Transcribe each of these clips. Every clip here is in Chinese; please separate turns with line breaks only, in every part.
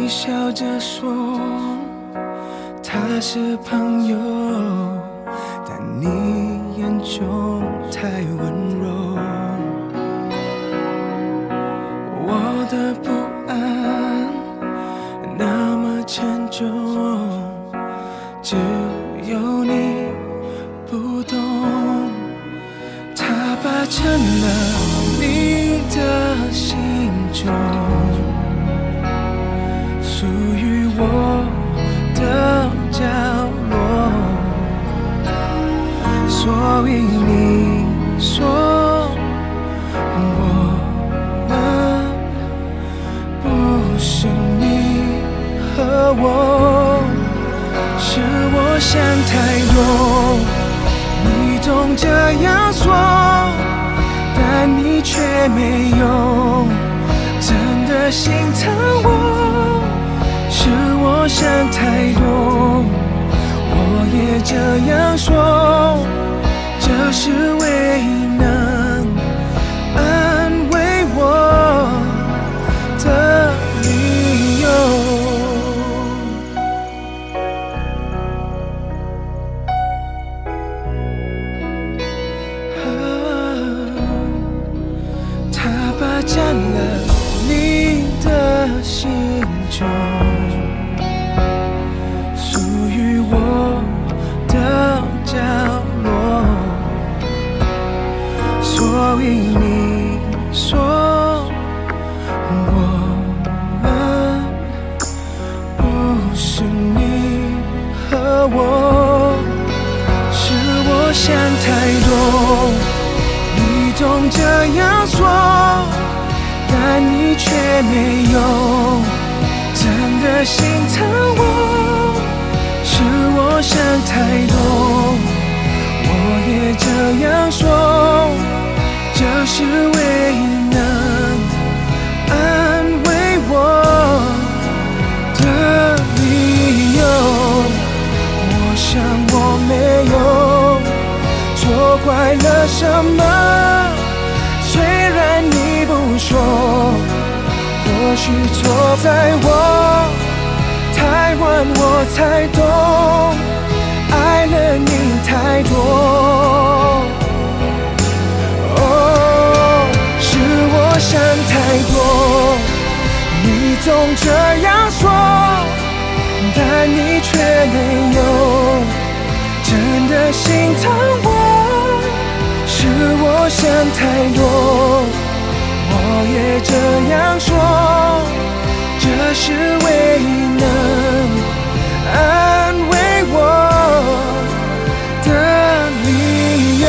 你笑着说他是朋友，但你眼中太温柔。我的不安那么沉重，只有你不懂。它霸占了你的心中，属于我的角落，所以你说我们不是你和我，是我想太多，你总这样说，但你却没有真的心疼我，是我想太多，我也这样说，这是唯一能安慰我的理由。它霸占了你的心中，属于我的角落，所以你说我们不是你和我，是我想太多，你总这样说，但你却没有真的心疼我，是我想太多，我也这样说，这是唯一能安慰我的理由。我想我没有错怪了什么，虽然你不说，或许错在我太晚，我才懂爱了你太多。哦，是我想太多，你总这样说，但你却没有真的心疼我，是我想太多，我也这样说，这是唯一能安慰我的理由。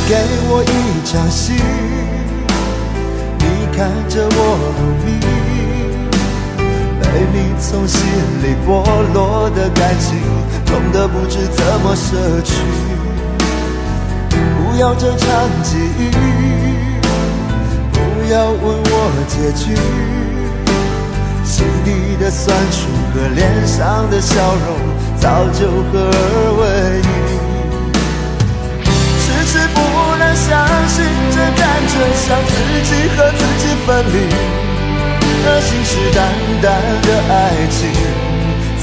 给我一场戏，你看着我入迷，被你从心里剥落的感情，痛得不知怎么舍去。不要这场记忆，不要问我结局，心底的酸楚和脸上的笑容早就合二为一。迟迟不能相信，这单纯像自己和自己分离，而信誓旦旦的爱情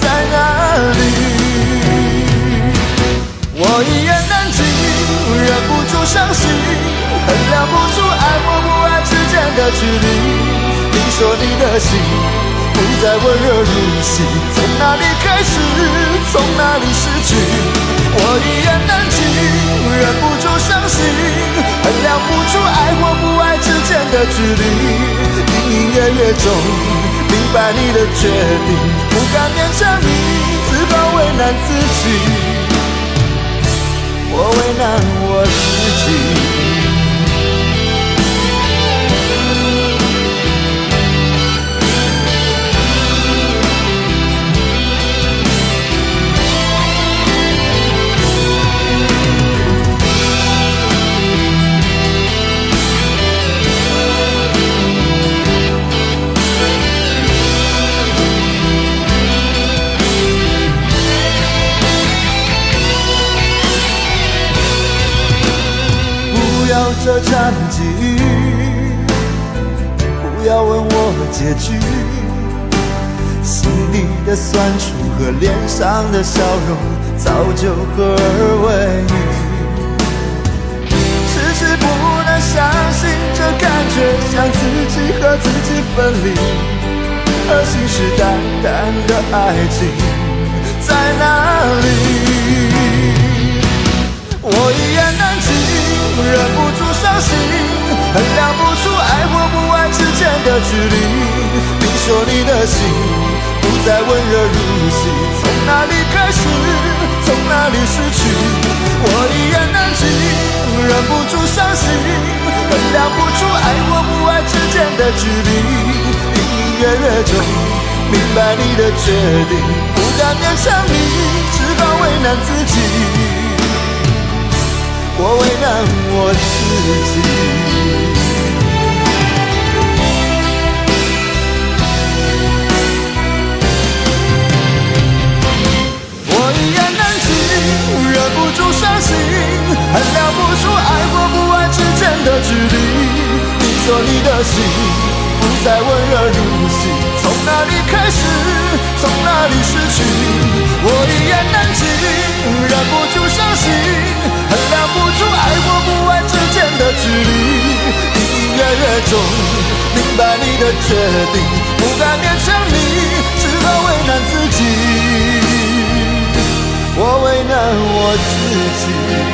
在哪里？我一言难尽，忍不住伤心，衡量不出爱或不爱之间的距离。你说你的心不再温热如昔，从哪里开始，从哪里失去？我一言难尽，忍不住伤心，衡量不出爱或不爱之间的距离。隐隐约约中明白你的决定，不敢勉强你，只好为难自己，我为难我自己。记，不要问我结局，心里的酸楚和脸上的笑容早就合而为一，迟迟不能相信这感觉像自己和自己分离，而信誓旦旦的爱情在哪里？我一言难尽，忍不住伤心，衡量不出爱或不爱之间的距离。你说你的心不再温热如昔，从哪里开始，从哪里失去？我一言难尽，忍不住伤心，衡量不出爱或不爱之间的距离。隐隐约约中明白你的决定，不敢勉强你，只好为难自己，我为难我自己。我一言难尽，忍不住伤心，衡量不出爱或不爱之间的距离。你说你的心不再温热如昔，从哪里开始，从哪里失去？我一言难尽，忍不住伤心，衡量不出爱或不爱之间的距离。隐隐约约中明白你的决定，不敢勉强你，只好为难自己，我为难我自己。